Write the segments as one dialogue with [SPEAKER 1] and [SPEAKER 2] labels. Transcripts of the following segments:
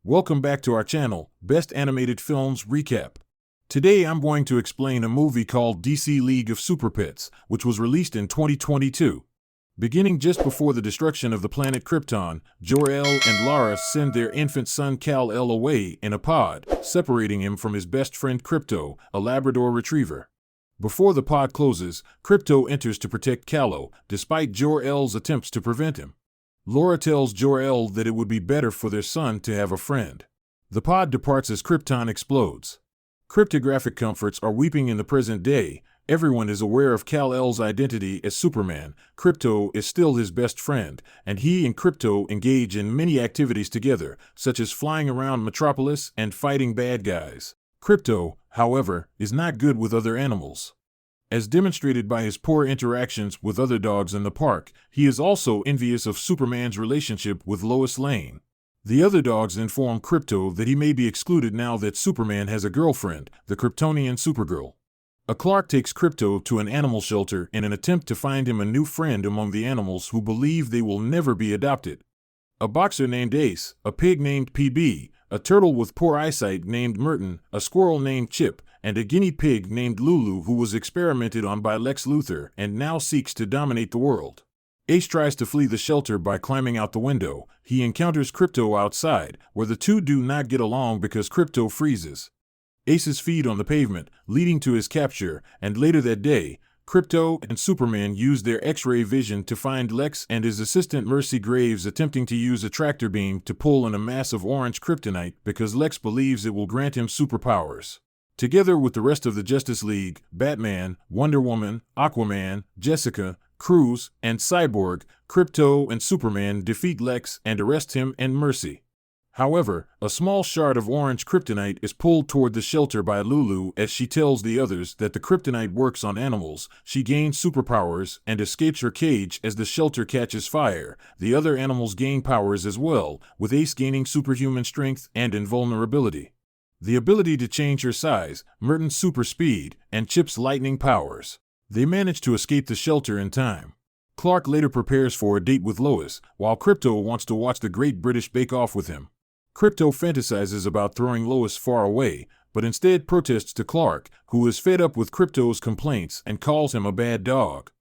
[SPEAKER 1] Welcome back to our channel, Best Animated Films Recap. Today I'm going to explain a movie called DC League of Super Pets, which was released in 2022. Beginning just before the destruction of the planet Krypton, Jor-El and Lara send their infant son Kal-El away in a pod, separating him from his best friend Krypto, a Labrador retriever. Before the pod closes, Krypto enters to protect Kal-El, despite Jor-El's attempts to prevent him. Lara tells Jor-El that it would be better for their son to have a friend. The pod departs as Krypton explodes. Cryptographic comforts are weeping in the present day. Everyone is aware of Kal-El's identity as Superman. Krypto is still his best friend, and he and Krypto engage in many activities together, such as flying around Metropolis and fighting bad guys. Krypto, however, is not good with other animals. As demonstrated by his poor interactions with other dogs in the park, he is also envious of Superman's relationship with Lois Lane. The other dogs inform Krypto that he may be excluded now that Superman has a girlfriend, the Kryptonian Supergirl. Clark takes Krypto to an animal shelter in an attempt to find him a new friend among the animals who believe they will never be adopted. A boxer named Ace, a pig named PB, a turtle with poor eyesight named Merton, a squirrel named Chip, and a guinea pig named Lulu who was experimented on by Lex Luthor and now seeks to dominate the world. Ace tries to flee the shelter by climbing out the window. He encounters Krypto outside, where the two do not get along because Krypto freezes. Ace's feet on the pavement, leading to his capture, and later that day, Krypto and Superman use their X-ray vision to find Lex and his assistant Mercy Graves attempting to use a tractor beam to pull on a mass of orange kryptonite because Lex believes it will grant him superpowers. Together with the rest of the Justice League, Batman, Wonder Woman, Aquaman, Jessica, Cruz, and Cyborg, Krypto and Superman defeat Lex and arrest him and Mercy. However, a small shard of orange kryptonite is pulled toward the shelter by Lulu as she tells the others that the kryptonite works on animals. She gains superpowers and escapes her cage as the shelter catches fire. The other animals gain powers as well, with Ace gaining superhuman strength and invulnerability. The ability to change her size, Merton's super speed, and Chip's lightning powers. They manage to escape the shelter in time. Clark later prepares for a date with Lois, while Krypto wants to watch the Great British Bake Off with him. Krypto fantasizes about throwing Lois far away, but instead protests to Clark, who is fed up with Krypto's complaints and calls him a bad dog.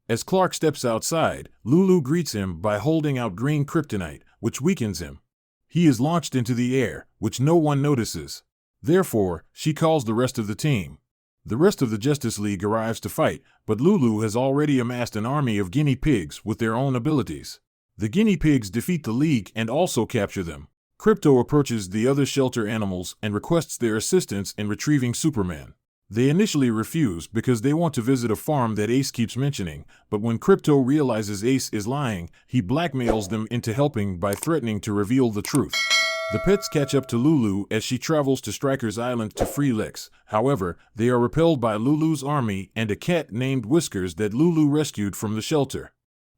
[SPEAKER 1] As Clark steps outside, Lulu greets him by holding out green kryptonite, which weakens him. He is launched into the air, which no one notices. Therefore, she calls the rest of the team. The rest of the Justice League arrives to fight, but Lulu has already amassed an army of guinea pigs with their own abilities. The guinea pigs defeat the League and also capture them. Krypto approaches the other shelter animals and requests their assistance in retrieving Superman. They initially refuse because they want to visit a farm that Ace keeps mentioning, but when Krypto realizes Ace is lying, he blackmails them into helping by threatening to reveal the truth. The pets catch up to Lulu as she travels to Stryker's Island to free Lex. However, they are repelled by Lulu's army and a cat named Whiskers that Lulu rescued from the shelter.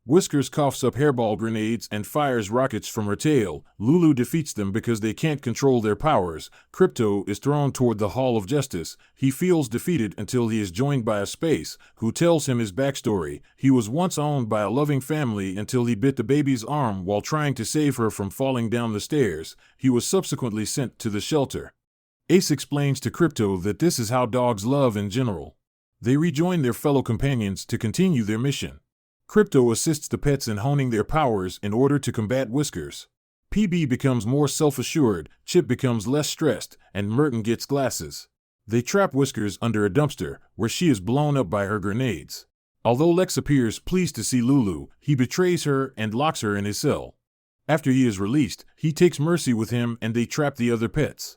[SPEAKER 1] Whiskers coughs up hairball grenades and fires rockets from her tail. Lulu defeats them because they can't control their powers. Krypto is thrown toward the Hall of Justice. He feels defeated until he is joined by a space, who tells him his backstory. He was once owned by a loving family until he bit the baby's arm while trying to save her from falling down the stairs. He was subsequently sent to the shelter. Ace explains to Krypto that this is how dogs love in general. They rejoin their fellow companions to continue their mission. Krypto assists the pets in honing their powers in order to combat Whiskers. PB becomes more self-assured, Chip becomes less stressed, and Merton gets glasses. They trap Whiskers under a dumpster, where she is blown up by her grenades. Although Lex appears pleased to see Lulu, he betrays her and locks her in his cell. After he is released, he takes Mercy with him and they trap the other pets.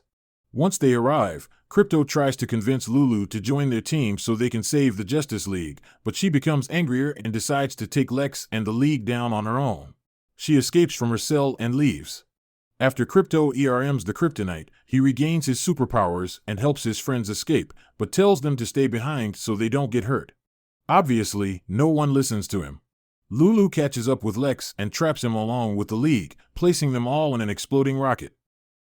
[SPEAKER 1] Once they arrive, Krypto tries to convince Lulu to join their team so they can save the Justice League, but she becomes angrier and decides to take Lex and the League down on her own. She escapes from her cell and leaves. After Krypto ERMs the kryptonite, he regains his superpowers and helps his friends escape, but tells them to stay behind so they don't get hurt. Obviously, no one listens to him. Lulu catches up with Lex and traps him along with the League, placing them all in an exploding rocket.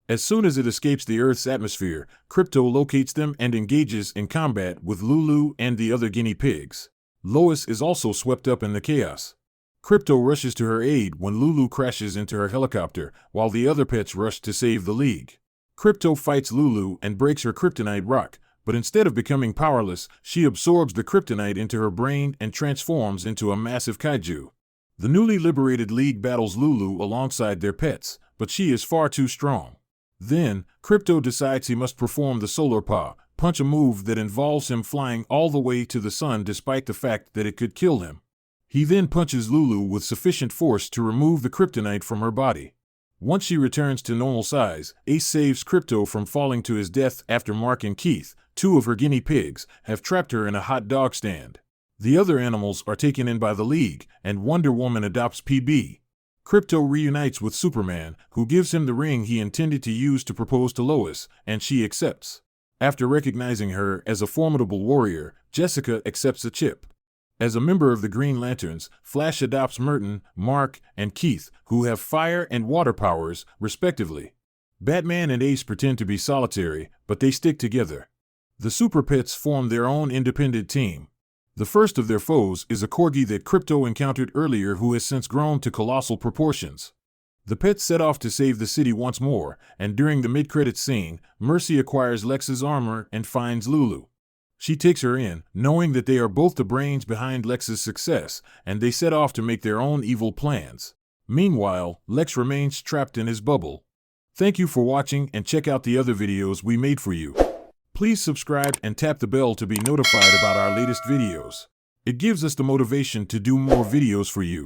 [SPEAKER 1] As soon as it escapes the Earth's atmosphere, Krypto locates them and engages in combat with Lulu and the other guinea pigs. Lois is also swept up in the chaos. Crypto rushes to her aid when Lulu crashes into her helicopter, while the other pets rush to save the League. Crypto fights Lulu and breaks her kryptonite rock, but instead of becoming powerless, she absorbs the kryptonite into her brain and transforms into a massive kaiju. The newly liberated League battles Lulu alongside their pets, but she is far too strong. Then, Crypto decides he must perform the Solar Paw, punch a move that involves him flying all the way to the sun despite the fact that it could kill him. He then punches Lulu with sufficient force to remove the kryptonite from her body. Once she returns to normal size, Ace saves Crypto from falling to his death after Mark and Keith, two of her guinea pigs, have trapped her in a hot dog stand. The other animals are taken in by the League, and Wonder Woman adopts PB. Crypto reunites with Superman, who gives him the ring he intended to use to propose to Lois, and she accepts. After recognizing her as a formidable warrior, Jessica accepts a chip. As a member of the Green Lanterns, Flash adopts Merton, Mark, and Keith, who have fire and water powers, respectively. Batman and Ace pretend to be solitary, but they stick together. The Super Pets form their own independent team. The first of their foes is a corgi that Crypto encountered earlier who has since grown to colossal proportions. The pets set off to save the city once more, and during the mid-credits scene, Mercy acquires Lex's armor and finds Lulu. She takes her in, knowing that they are both the brains behind Lex's success, and they set off to make their own evil plans. Meanwhile, Lex remains trapped in his bubble. Thank you for watching, and check out the other videos we made for you. Please subscribe and tap the bell to be notified about our latest videos. It gives us the motivation to do more videos for you.